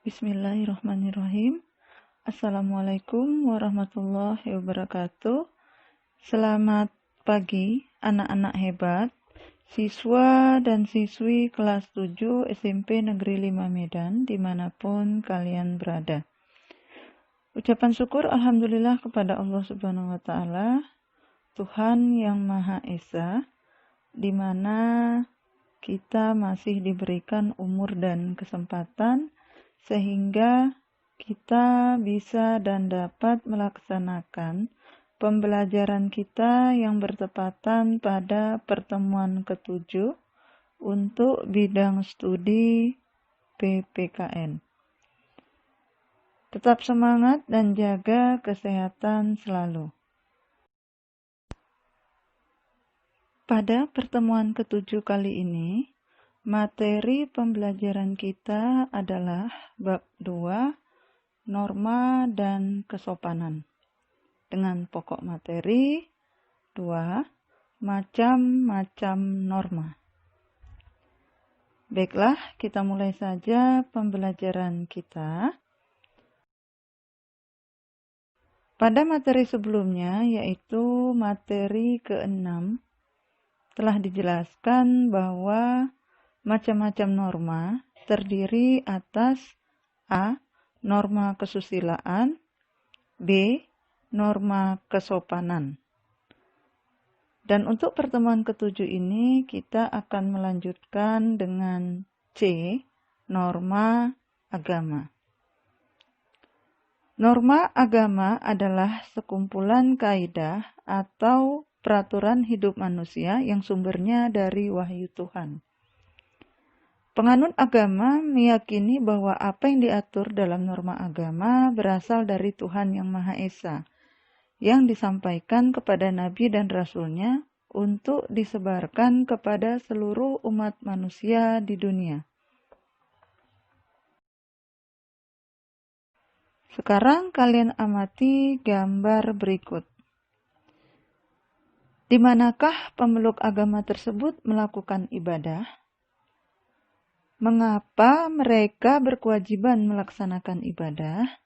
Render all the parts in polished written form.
Bismillahirrahmanirrahim. Assalamualaikum warahmatullahi wabarakatuh. Selamat pagi anak-anak hebat, siswa dan siswi kelas 7 SMP Negeri 5 Medan dimanapun kalian berada. Ucapan syukur Alhamdulillah kepada Allah Subhanahu wa Ta'ala, Tuhan yang Maha Esa, di mana kita masih diberikan umur dan kesempatan sehingga kita bisa dan dapat melaksanakan pembelajaran kita yang bertepatan pada pertemuan ke-7 untuk bidang studi PPKN. Tetap semangat dan jaga kesehatan selalu. Pada pertemuan ke-7 kali ini, materi pembelajaran kita adalah bab 2, norma dan kesopanan. Dengan pokok materi 2, macam-macam norma. Baiklah, kita mulai saja pembelajaran kita. Pada materi sebelumnya, yaitu materi ke-6, telah dijelaskan bahwa macam-macam norma terdiri atas A. Norma kesusilaan, B. Norma kesopanan. Dan untuk pertemuan ke-7 ini kita akan melanjutkan dengan C. Norma agama. Norma agama adalah sekumpulan kaidah atau peraturan hidup manusia yang sumbernya dari wahyu Tuhan. Penganut agama meyakini bahwa apa yang diatur dalam norma agama berasal dari Tuhan yang Maha Esa, yang disampaikan kepada Nabi dan Rasul-Nya untuk disebarkan kepada seluruh umat manusia di dunia. Sekarang kalian amati gambar berikut. Di manakah pemeluk agama tersebut melakukan ibadah? Mengapa mereka berkewajiban melaksanakan ibadah?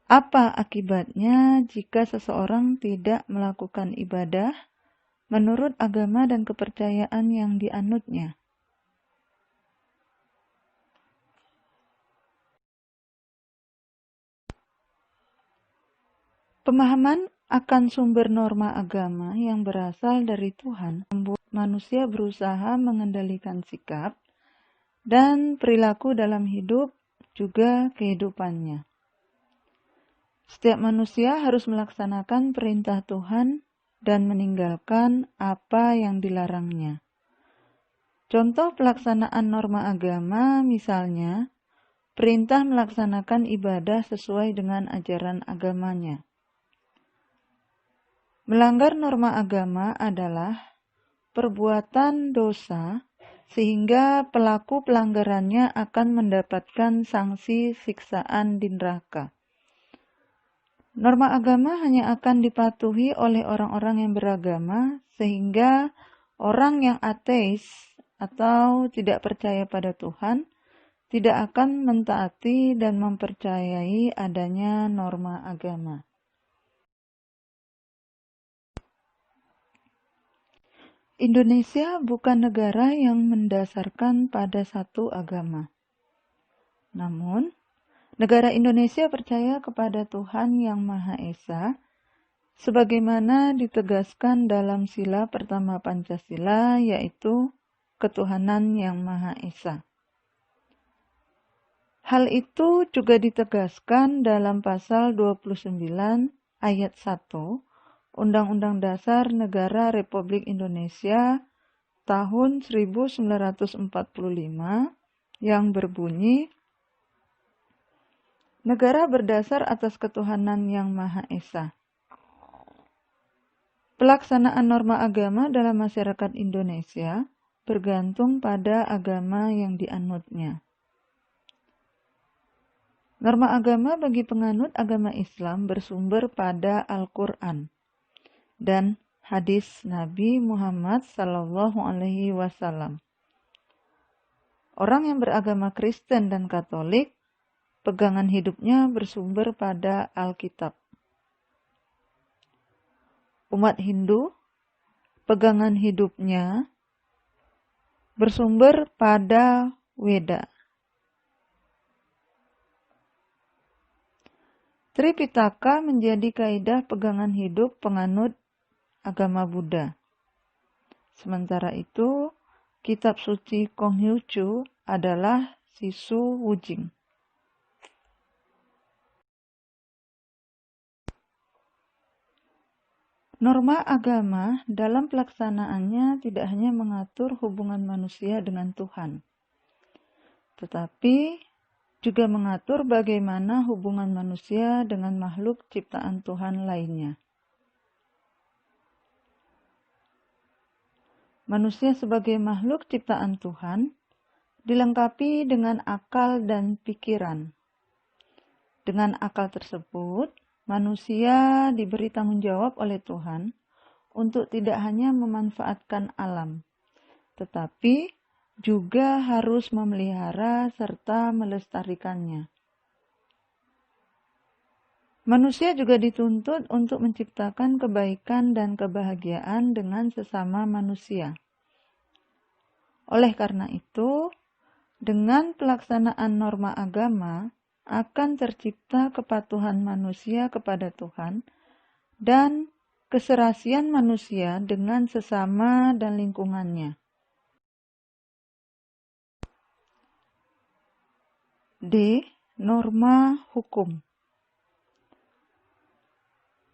Apa akibatnya jika seseorang tidak melakukan ibadah menurut agama dan kepercayaan yang dianutnya? Pemahaman akan sumber norma agama yang berasal dari Tuhan membuat manusia berusaha mengendalikan sikap dan perilaku dalam hidup juga kehidupannya. Setiap manusia harus melaksanakan perintah Tuhan dan meninggalkan apa yang dilarangnya. Contoh pelaksanaan norma agama misalnya, perintah melaksanakan ibadah sesuai dengan ajaran agamanya. Melanggar norma agama adalah perbuatan dosa sehingga pelaku pelanggarannya akan mendapatkan sanksi siksaan di neraka. Norma agama hanya akan dipatuhi oleh orang-orang yang beragama sehingga orang yang ateis atau tidak percaya pada Tuhan tidak akan mentaati dan mempercayai adanya norma agama. Indonesia bukan negara yang mendasarkan pada satu agama. Namun, negara Indonesia percaya kepada Tuhan yang Maha Esa, sebagaimana ditegaskan dalam sila pertama Pancasila, yaitu ketuhanan yang Maha Esa. Hal itu juga ditegaskan dalam pasal 29 ayat 1 Undang-Undang Dasar Negara Republik Indonesia tahun 1945 yang berbunyi, negara berdasar atas ketuhanan yang Maha Esa. Pelaksanaan norma agama dalam masyarakat Indonesia bergantung pada agama yang dianutnya. Norma agama bagi penganut agama Islam bersumber pada Al-Quran dan hadis Nabi Muhammad SAW. Orang yang beragama Kristen dan Katolik, pegangan hidupnya bersumber pada Alkitab. Umat Hindu, pegangan hidupnya bersumber pada Weda. Tripitaka menjadi kaidah pegangan hidup penganut agama Buddha. Sementara itu, kitab suci Konghucu adalah Sisu Wujing. Norma agama dalam pelaksanaannya tidak hanya mengatur hubungan manusia dengan Tuhan, tetapi juga mengatur bagaimana hubungan manusia dengan makhluk ciptaan Tuhan lainnya. Manusia sebagai makhluk ciptaan Tuhan dilengkapi dengan akal dan pikiran. Dengan akal tersebut, manusia diberi tanggung jawab oleh Tuhan untuk tidak hanya memanfaatkan alam, tetapi juga harus memelihara serta melestarikannya. Manusia juga dituntut untuk menciptakan kebaikan dan kebahagiaan dengan sesama manusia. Oleh karena itu, dengan pelaksanaan norma agama, akan tercipta kepatuhan manusia kepada Tuhan dan keserasian manusia dengan sesama dan lingkungannya. D. Norma hukum.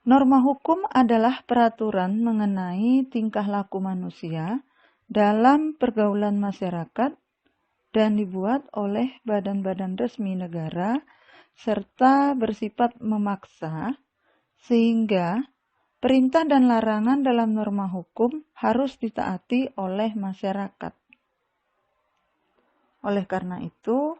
Norma hukum adalah peraturan mengenai tingkah laku manusia dalam pergaulan masyarakat dan dibuat oleh badan-badan resmi negara serta bersifat memaksa, sehingga perintah dan larangan dalam norma hukum harus ditaati oleh masyarakat. Oleh karena itu,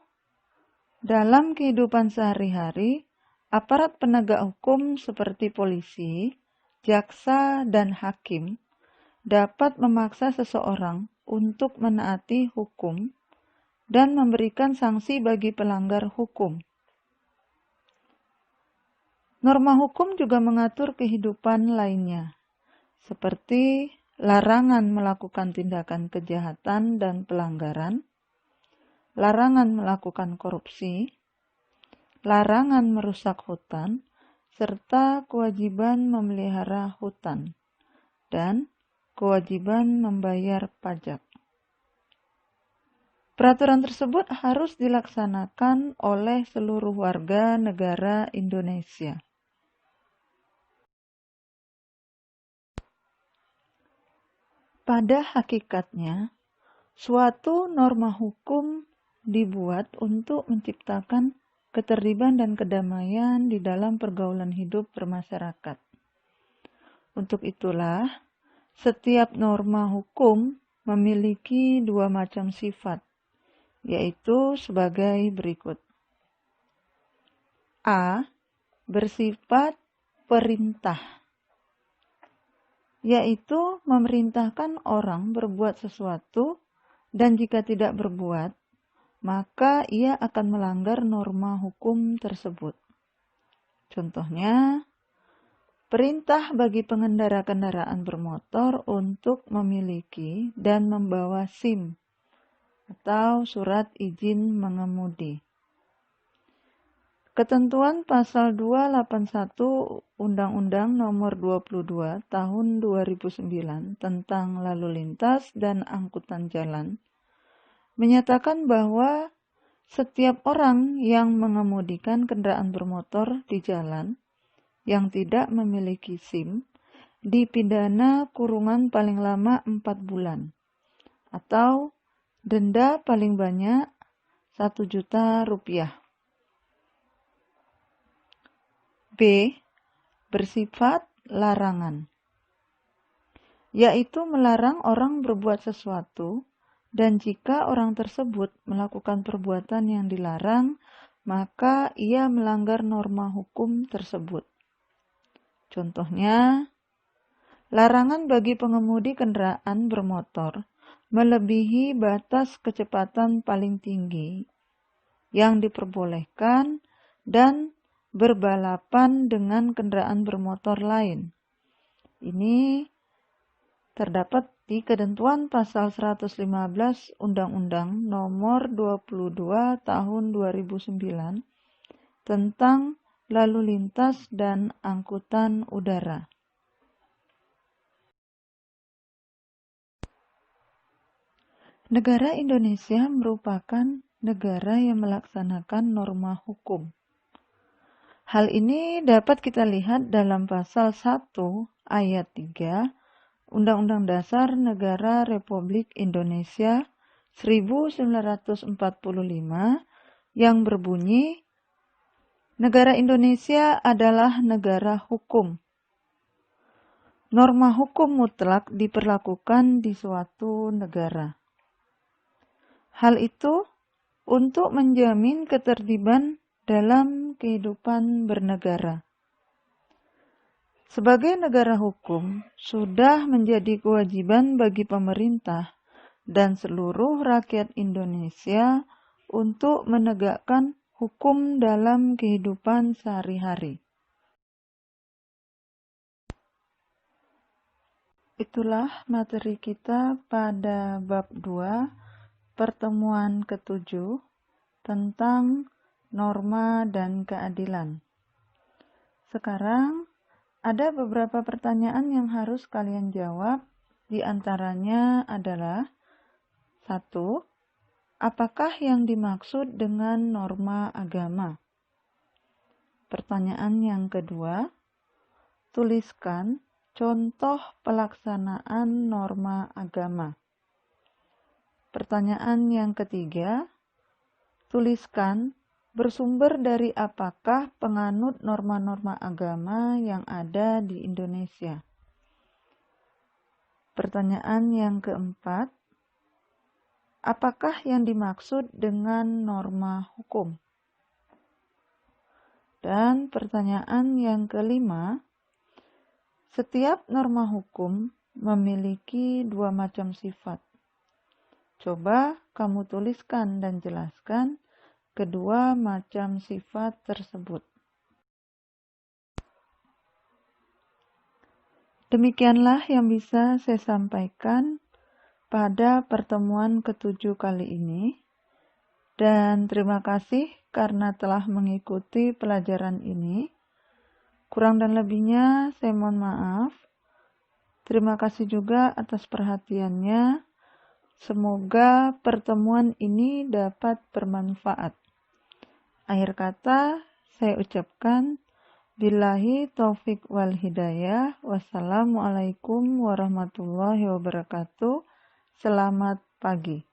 dalam kehidupan sehari-hari, aparat penegak hukum seperti polisi, jaksa, dan hakim dapat memaksa seseorang untuk menaati hukum dan memberikan sanksi bagi pelanggar hukum. Norma hukum juga mengatur kehidupan lainnya, seperti larangan melakukan tindakan kejahatan dan pelanggaran, larangan melakukan korupsi, larangan merusak hutan, serta kewajiban memelihara hutan, dan kewajiban membayar pajak. Peraturan tersebut harus dilaksanakan oleh seluruh warga negara Indonesia. Pada hakikatnya, suatu norma hukum dibuat untuk menciptakan ketertiban dan kedamaian di dalam pergaulan hidup bermasyarakat. Untuk itulah, setiap norma hukum memiliki dua macam sifat, yaitu sebagai berikut. A. Bersifat perintah, yaitu memerintahkan orang berbuat sesuatu dan jika tidak berbuat, maka ia akan melanggar norma hukum tersebut. Contohnya, perintah bagi pengendara kendaraan bermotor untuk memiliki dan membawa SIM atau surat izin mengemudi. Ketentuan pasal 281 Undang-Undang Nomor 22 Tahun 2009 tentang lalu lintas dan angkutan jalan menyatakan bahwa setiap orang yang mengemudikan kendaraan bermotor di jalan yang tidak memiliki SIM dipidana kurungan paling lama 4 bulan atau denda paling banyak 1 juta rupiah. B. Bersifat larangan, yaitu melarang orang berbuat sesuatu dan jika orang tersebut melakukan perbuatan yang dilarang, maka ia melanggar norma hukum tersebut. Contohnya, larangan bagi pengemudi kendaraan bermotor melebihi batas kecepatan paling tinggi yang diperbolehkan dan berbalapan dengan kendaraan bermotor lain. Ini terdapat di ketentuan pasal 115 Undang-Undang Nomor 22 Tahun 2009 tentang lalu lintas dan angkutan udara. Negara Indonesia merupakan negara yang melaksanakan norma hukum. Hal ini dapat kita lihat dalam pasal 1 ayat 3 Undang-Undang Dasar Negara Republik Indonesia 1945 yang berbunyi, negara Indonesia adalah negara hukum. Norma hukum mutlak diperlakukan di suatu negara. Hal itu untuk menjamin ketertiban dalam kehidupan bernegara. Sebagai negara hukum, sudah menjadi kewajiban bagi pemerintah dan seluruh rakyat Indonesia untuk menegakkan hukum dalam kehidupan sehari-hari. Itulah materi kita pada bab 2, pertemuan ke-7 tentang norma dan keadilan. Sekarang, ada beberapa pertanyaan yang harus kalian jawab. Di antaranya adalah 1. Apakah yang dimaksud dengan norma agama? Pertanyaan yang kedua, tuliskan contoh pelaksanaan norma agama. Pertanyaan yang ketiga, tuliskan bersumber dari apakah penganut norma-norma agama yang ada di Indonesia. Pertanyaan yang keempat, apakah yang dimaksud dengan norma hukum? Dan pertanyaan yang kelima, setiap norma hukum memiliki dua macam sifat. Coba kamu tuliskan dan jelaskan kedua macam sifat tersebut. Demikianlah yang bisa saya sampaikan pada pertemuan ke-7 kali ini. Dan terima kasih karena telah mengikuti pelajaran ini. Kurang dan lebihnya saya mohon maaf. Terima kasih juga atas perhatiannya. Semoga pertemuan ini dapat bermanfaat. Akhir kata, saya ucapkan billahi taufik wal hidayah. Wassalamualaikum warahmatullahi wabarakatuh. Selamat pagi.